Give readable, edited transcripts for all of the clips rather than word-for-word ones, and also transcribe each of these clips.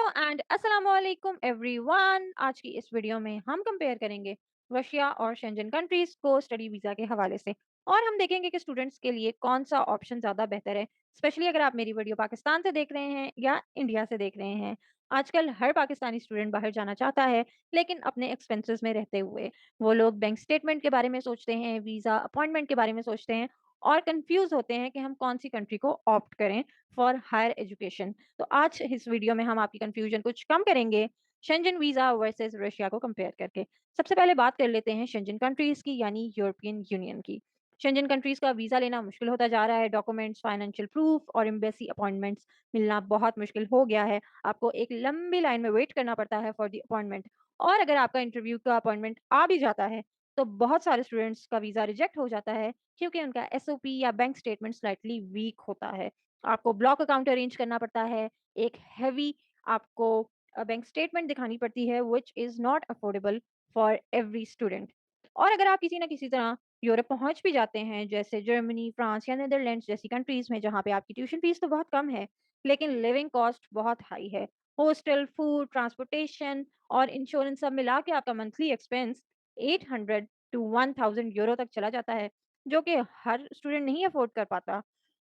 And अस्सलाम वालेकुम everyone. आज की इस वीडियो में हम कंपेयर करेंगे रशिया और शेंजन कंट्रीज को स्टडी वीज़ा के हवाले से, और हम देखेंगे कि स्टूडेंट्स के लिए कौन सा ऑप्शन ज़्यादा बेहतर है, स्पेशली अगर आप मेरी वीडियो पाकिस्तान से देख रहे हैं या इंडिया से देख रहे हैं। आजकल हर पाकिस्तानी स्टूडेंट बाहर जाना चाहता है, लेकिन अपने एक्सपेंसेस में रहते हुए वो लोग बैंक स्टेटमेंट के बारे में सोचते हैं, वीज़ा अपॉइंटमेंट के बारे में सोचते हैं और कंफ्यूज होते हैं कि हम कौन सी कंट्री को ऑप्ट करें फॉर हायर एजुकेशन। तो आज इस वीडियो में हम आपकी कंफ्यूजन कुछ कम करेंगे शेंजन वीज़ा वर्सेस रशिया को कंपेयर करके। सबसे पहले बात कर लेते हैं शेंजन कंट्रीज़ की, यानी यूरोपियन यूनियन की। शेंजन कंट्रीज़ का वीज़ा लेना मुश्किल होता जा रहा है। डॉक्यूमेंट्स, फाइनेंशियल प्रूफ और एम्बेसी अपॉइंटमेंट्स मिलना बहुत मुश्किल हो गया है। आपको एक लंबी लाइन में वेट करना पड़ता है फॉर द अपॉइंटमेंट, और अगर आपका इंटरव्यू का अपॉइंटमेंट आ भी जाता है, तो बहुत सारे स्टूडेंट्स का वीज़ा रिजेक्ट हो जाता है क्योंकि उनका एसओपी या बैंक स्टेटमेंट स्लाइटली वीक होता है। आपको ब्लॉक अकाउंट अरेंज करना पड़ता है, एक हेवी आपको बैंक स्टेटमेंट दिखानी पड़ती है which is not affordable for every student. और अगर आप किसी न किसी तरह यूरोप पहुँच भी जाते हैं, जैसे जर्मनी, फ्रांस या नीदरलैंड्स जैसी कंट्रीज़ में, जहाँ पे आपकी ट्यूशन फीस तो बहुत कम है, लेकिन लिविंग कॉस्ट बहुत हाई है। हॉस्टल, फूड, ट्रांसपोर्टेशन और इंश्योरेंस सब मिला के आपका मंथली एक्सपेंस 800 टू 1000 यूरो तक चला जाता है, जो कि हर स्टूडेंट नहीं अफोर्ड कर पाता।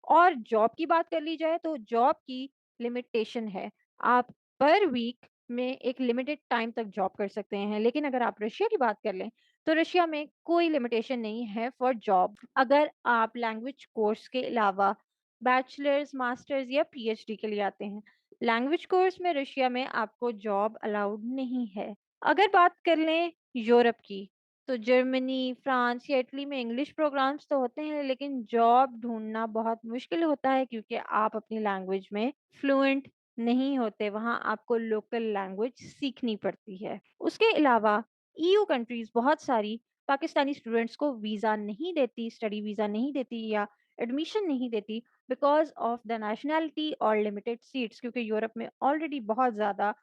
और जॉब की बात कर ली जाए तो जॉब की लिमिटेशन है। आप पर वीक में एक लिमिटेड टाइम तक जॉब कर सकते हैं। लेकिन अगर आप रशिया की बात कर लें, तो रशिया में कोई लिमिटेशन नहीं है फॉर जॉब। अगर आप लैंग्वेज कोर्स के अलावा बैचलर्स, मास्टर्स या पीएचडी के लिए आते हैं, लैंग्वेज कोर्स में रशिया में आपको जॉब अलाउड नहीं है। अगर बात कर लें यूरोप की, तो जर्मनी, फ्रांस या इटली में इंग्लिश प्रोग्राम्स तो होते हैं, लेकिन जॉब ढूँढना बहुत मुश्किल होता है क्योंकि आप अपनी लैंग्वेज में फ्लुएंट नहीं होते, वहाँ आपको लोकल लैंग्वेज सीखनी पड़ती है। उसके अलावा ईयू कंट्रीज़ बहुत सारी पाकिस्तानी स्टूडेंट्स को वीज़ा नहीं देती, स्टडी वीज़ा नहीं देती या एडमिशन नहीं देती बिकॉज़ ऑफ द नेशनैलिटी और लिमिटेड सीट्स, क्योंकि यूरोप में ऑलरेडी बहुत ज़्यादा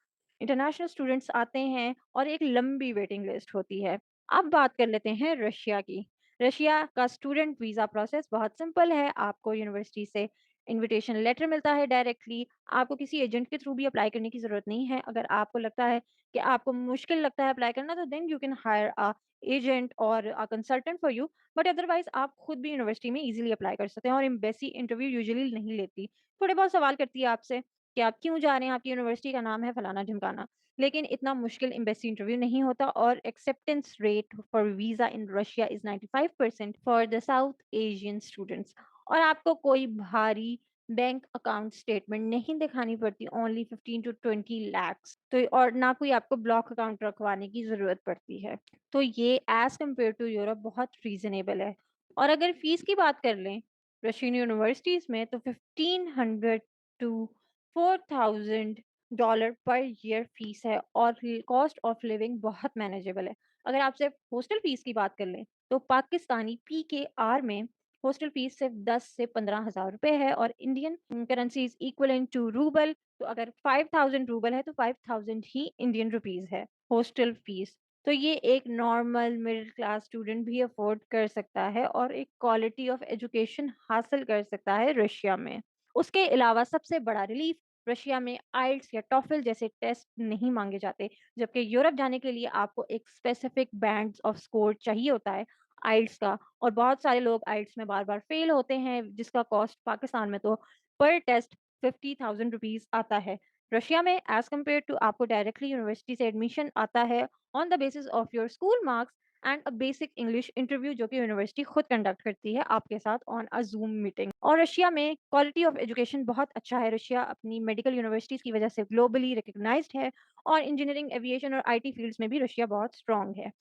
इंटरनेशनल स्टूडेंट्स आते हैं और एक लंबी वेटिंग लिस्ट होती है। अब बात कर लेते हैं रशिया की। रशिया का स्टूडेंट वीज़ा प्रोसेस बहुत सिंपल है। आपको यूनिवर्सिटी से इन्विटेशन लेटर मिलता है डायरेक्टली। आपको किसी एजेंट के थ्रू भी अप्लाई करने की ज़रूरत नहीं है। अगर आपको लगता है कि आपको मुश्किल लगता है अप्लाई करना, तो then you can hire a agent और a consultant for you. But otherwise आप खुद भी यूनिवर्सिटी में ईज़िली अप्लाई कर सकते हैं, और एम्बेसी इंटरव्यू यूजुअली नहीं लेती। थोड़े बहुत सवाल करती है आपसे कि आप क्यों जा रहे हैं, आपकी यूनिवर्सिटी का नाम है फलाना-ढिमकाना। लेकिन इतना मुश्किल एम्बेसी इंटरव्यू नहीं होता, और acceptance rate for visa in Russia is 95% for the south Asian students. और आपको कोई भारी बैंक अकाउंट स्टेटमेंट नहीं दिखानी पड़ती, ओनली 15 टू 20 लैक्स। तो और ना कोई आपको ब्लॉक अकाउंट रखवाने की ज़रूरत पड़ती है। तो ये एज़ कम्पेयर टू यूरोप बहुत रीज़नेबल है। और अगर फ़ीस की बात कर लें, रशियन यूनिवर्सिटीज़ में तो 1500 to 4000 dollar per year fees है, और कॉस्ट ऑफ लिविंग बहुत मैनेजेबल है। अगर आप सिर्फ हॉस्टल फीस की बात कर लें, तो पाकिस्तानी पीकेआर में हॉस्टल फीस सिर्फ 10 से 15,000 रुपए है, और Indian currency is equivalent to rouble. तो अगर 5000 रूबल है, तो 5000 ही इंडियन रुपीस है हॉस्टल फीस। तो ये एक नॉर्मल मिडिल क्लास स्टूडेंट भी अफोर्ड कर सकता है और एक क्वालिटी ऑफ एजुकेशन हासिल कर सकता है रशिया में। उसके अलावा सबसे बड़ा रिलीफ, रशिया में आइल्स या टॉफल जैसे टेस्ट नहीं मांगे जाते, जबकि यूरोप जाने के लिए आपको एक स्पेसिफिक बैंड्स ऑफ स्कोर चाहिए होता है आइल्स का, और बहुत सारे लोग आइल्स में बार-बार फेल होते हैं, जिसका कॉस्ट पाकिस्तान में तो पर टेस्ट 50,000 रुपीज़ आता है। रशिया में एज़ कम्पेयर टू आपको डायरेक्टली यूनिवर्सिटी से एडमिशन आता है on the basis of your school marks and a basic English interview, जो कि यूनिवर्सिटी खुद कंडक्ट करती है आपके साथ ऑन अ ज़ूम मीटिंग। और रशिया में क्वालिटी ऑफ एजुकेशन बहुत अच्छा है। रशिया अपनी मेडिकल यूनिवर्सिटीज़ की वजह से ग्लोबली रिकॉग्नाइज्ड है, और इंजीनियरिंग, एविएशन और आईटी फील्ड्स में भी रशिया बहुत स्ट्रॉन्ग है।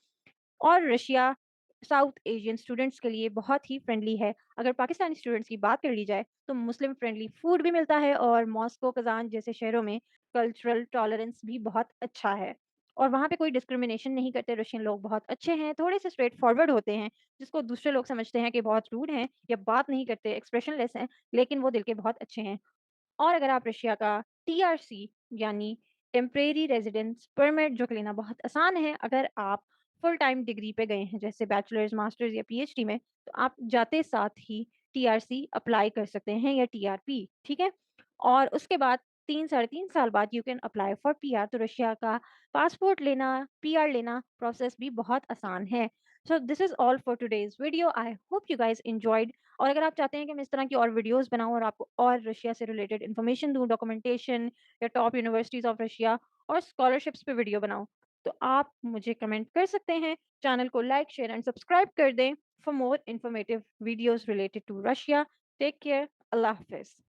और रशिया साउथ एशियन स्टूडेंट्स के लिए बहुत ही फ्रेंडली है। अगर पाकिस्तानी स्टूडेंट्स की बात कर ली जाए, तो मुस्लिम फ्रेंडली फूड भी मिलता है, और मॉस्को, कज़ान जैसे शहरों में कल्चरल टॉलरेंस भी बहुत अच्छा है। और वहाँ पे कोई डिस्क्रिमिनेशन नहीं करते। रशियन लोग बहुत अच्छे हैं, थोड़े से स्ट्रेट फॉरवर्ड होते हैं, जिसको दूसरे लोग समझते हैं कि बहुत रूड हैं या बात नहीं करते, एक्सप्रेशनलेस हैं, लेकिन वो दिल के बहुत अच्छे हैं। और अगर आप रशिया का टीआरसी यानी टेम्परेरी रेजिडेंस परमिट, जो कि लेना बहुत आसान है, अगर आप फुल टाइम डिग्री पे गए हैं जैसे बैचलर्स, मास्टर्स या पीएचडी में, तो आप जाते साथ ही टीआरसी अप्लाई कर सकते हैं या टीआरपी, ठीक है? और उसके बाद 3 साढ़े 3 साल बाद you can apply for PR. तो रशिया का पासपोर्ट लेना, पीआर लेना प्रोसेस भी बहुत आसान है। So this is all for today's video. I hope you guys enjoyed. और अगर आप चाहते हैं कि मैं इस तरह की और वीडियोज़ बनाऊँ और आपको और रशिया से रिलेटेड इन्फॉर्मेशन दूँ, डॉक्यूमेंटेशन या टॉप यूनिवर्सिटीज़ ऑफ रशिया और स्कॉलरशिप्स पे वीडियो बनाऊँ, तो आप मुझे कमेंट कर सकते हैं। चैनल को लाइक, शेयर एंड सब्सक्राइब कर दें for more informative videos related to Russia. Take care. अल्लाह हाफ़िज़।